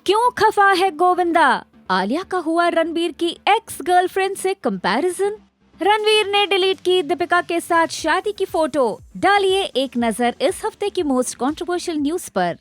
क्यों खफा है गोविंदा? आलिया का हुआ रणवीर की एक्स गर्लफ्रेंड से कंपैरिजन। रणवीर ने डिलीट की दीपिका के साथ शादी की फोटो। डालिए एक नजर इस हफ्ते की मोस्ट कंट्रोवर्शियल न्यूज पर।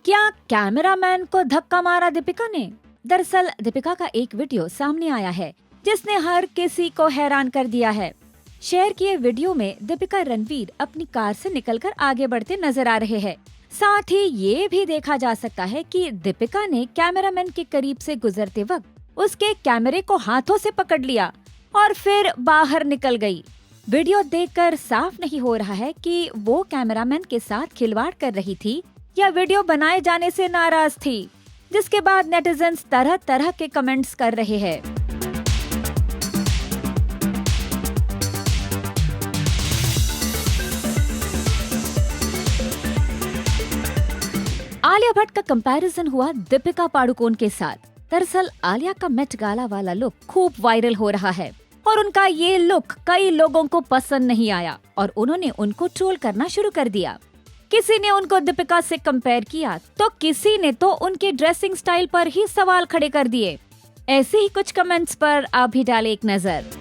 क्या कैमरामैन को धक्का मारा दीपिका ने? दरअसल दीपिका का एक वीडियो सामने आया है जिसने हर किसी को हैरान कर दिया है। शेयर किए वीडियो में दीपिका रणवीर अपनी कार से निकलकर आगे बढ़ते नजर आ रहे हैं। साथ ही ये भी देखा जा सकता है कि दीपिका ने कैमरामैन के करीब से गुजरते वक्त उसके कैमरे को हाथों से पकड़ लिया और फिर बाहर निकल गई। वीडियो देखकर साफ नहीं हो रहा है कि वो कैमरामैन के साथ खिलवाड़ कर रही थी या वीडियो बनाए जाने से नाराज थी, जिसके बाद नेटिजन्स तरह तरह के कमेंट्स कर रहे हैं। आलिया भट्ट का कंपैरिजन हुआ दीपिका पाडुकोण के साथ। दरअसल आलिया का मेट गाला वाला लुक खूब वायरल हो रहा है और उनका ये लुक कई लोगों को पसंद नहीं आया और उन्होंने उनको ट्रोल करना शुरू कर दिया। किसी ने उनको दीपिका से कंपेयर किया तो किसी ने तो उनके ड्रेसिंग स्टाइल पर ही सवाल खड़े कर दिए। ऐसे ही कुछ कमेंट्स पर आप भी डालें एक नजर।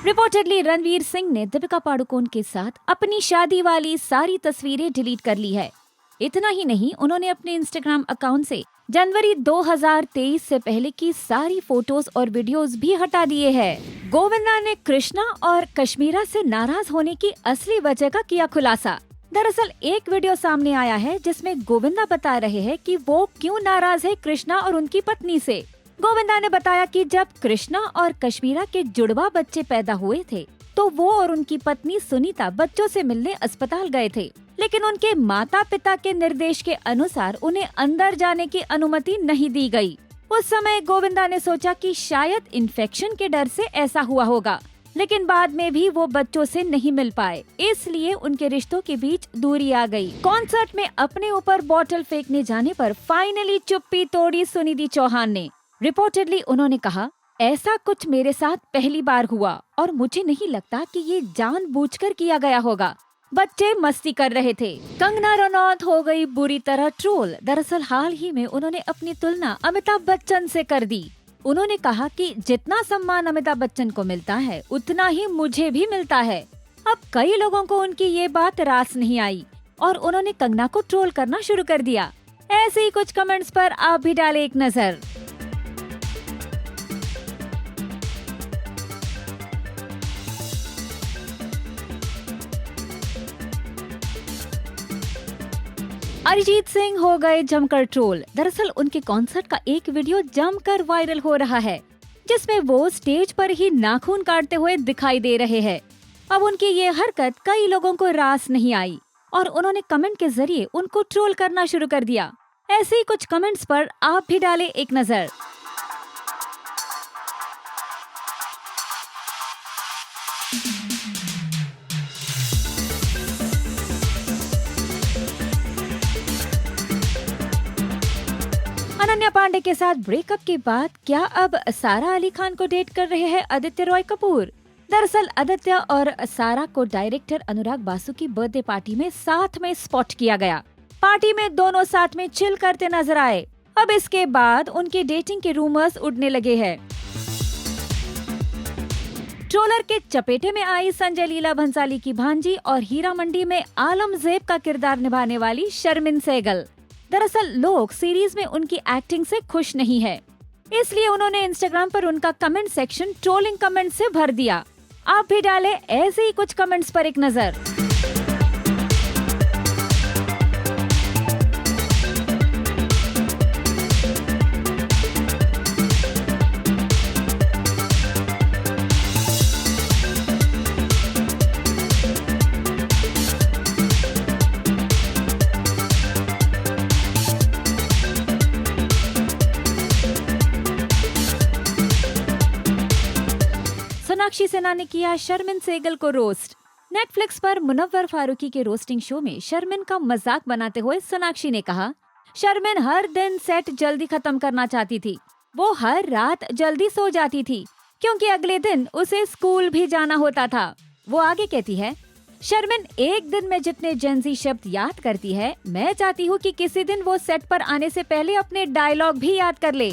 रिपोर्टेडली रणवीर सिंह ने दीपिका पाडुकोण के साथ अपनी शादी वाली सारी तस्वीरें डिलीट कर ली है। इतना ही नहीं, उन्होंने अपने इंस्टाग्राम अकाउंट से जनवरी 2023 से पहले की सारी फोटोज और वीडियोस भी हटा दिए हैं। गोविंदा ने कृष्णा और कश्मीरा से नाराज होने की असली वजह का किया खुलासा। दरअसल एक वीडियो सामने आया है जिसमें गोविंदा बता रहे हैं कि वो क्यों नाराज है कृष्णा और उनकी पत्नी से। गोविंदा ने बताया कि जब कृष्णा और कश्मीरा के जुड़वा बच्चे पैदा हुए थे तो वो और उनकी पत्नी सुनीता बच्चों से मिलने अस्पताल गए थे, लेकिन उनके माता पिता के निर्देश के अनुसार उन्हें अंदर जाने की अनुमति नहीं दी गई। उस समय गोविंदा ने सोचा कि शायद इन्फेक्शन के डर से ऐसा हुआ होगा, लेकिन बाद में भी वो बच्चों से नहीं मिल पाए, इसलिए उनके रिश्तों के बीच दूरी आ गई। कॉन्सर्ट में अपने ऊपर बॉटल फेंकने जाने पर फाइनली चुप्पी तोड़ी सुनिधि चौहान ने। रिपोर्टेडली उन्होंने कहा, ऐसा कुछ मेरे साथ पहली बार हुआ और मुझे नहीं लगता कि ये जानबूझकर किया गया होगा। बच्चे मस्ती कर रहे थे। कंगना रनौत हो गई बुरी तरह ट्रोल। दरअसल हाल ही में उन्होंने अपनी तुलना अमिताभ बच्चन से कर दी। उन्होंने कहा कि जितना सम्मान अमिताभ बच्चन को मिलता है उतना ही मुझे भी मिलता है। अब कई लोगों को उनकी ये बात रास नहीं आई और उन्होंने कंगना को ट्रोल करना शुरू कर दिया। ऐसे ही कुछ कमेंट्स पर आप भी डालें एक नजर। अरिजीत सिंह हो गए जमकर ट्रोल। दरअसल उनके कॉन्सर्ट का एक वीडियो जमकर वायरल हो रहा है जिसमें वो स्टेज पर ही नाखून काटते हुए दिखाई दे रहे हैं। अब उनकी ये हरकत कई लोगों को रास नहीं आई और उन्होंने कमेंट के जरिए उनको ट्रोल करना शुरू कर दिया। ऐसे ही कुछ कमेंट्स पर आप भी डालें एक नजर। अनन्या पांडे के साथ ब्रेकअप के बाद क्या अब सारा अली खान को डेट कर रहे हैं आदित्य रॉय कपूर? दरअसल आदित्य और सारा को डायरेक्टर अनुराग बासु की बर्थडे पार्टी में साथ में स्पॉट किया गया। पार्टी में दोनों साथ में चिल करते नजर आए। अब इसके बाद उनकी डेटिंग के रूमर्स उड़ने लगे हैं। ट्रोलर के चपेटे में आई संजय लीला भंसाली की भांजी और हीरा मंडी में आलमजेब का किरदार निभाने वाली शर्मिन सहगल। दरअसल लोग सीरीज में उनकी एक्टिंग से खुश नहीं है, इसलिए उन्होंने इंस्टाग्राम पर उनका कमेंट सेक्शन ट्रोलिंग कमेंट से भर दिया। आप भी डालें ऐसे ही कुछ कमेंट्स पर एक नजर। सोनाक्षी सिन्हा ने किया शर्मिन सहगल को रोस्ट। नेटफ्लिक्स पर मुनव्वर फारूकी के रोस्टिंग शो में शर्मिन का मजाक बनाते हुए सोनाक्षी ने कहा, शर्मिन हर दिन सेट जल्दी खत्म करना चाहती थी। वो हर रात जल्दी सो जाती थी क्योंकि अगले दिन उसे स्कूल भी जाना होता था। वो आगे कहती है, शर्मिन एक दिन में जितने जेंजी शब्द याद करती है, मैं चाहती हूँ कि किसी दिन वो सेट पर आने से पहले अपने डायलॉग भी याद कर ले।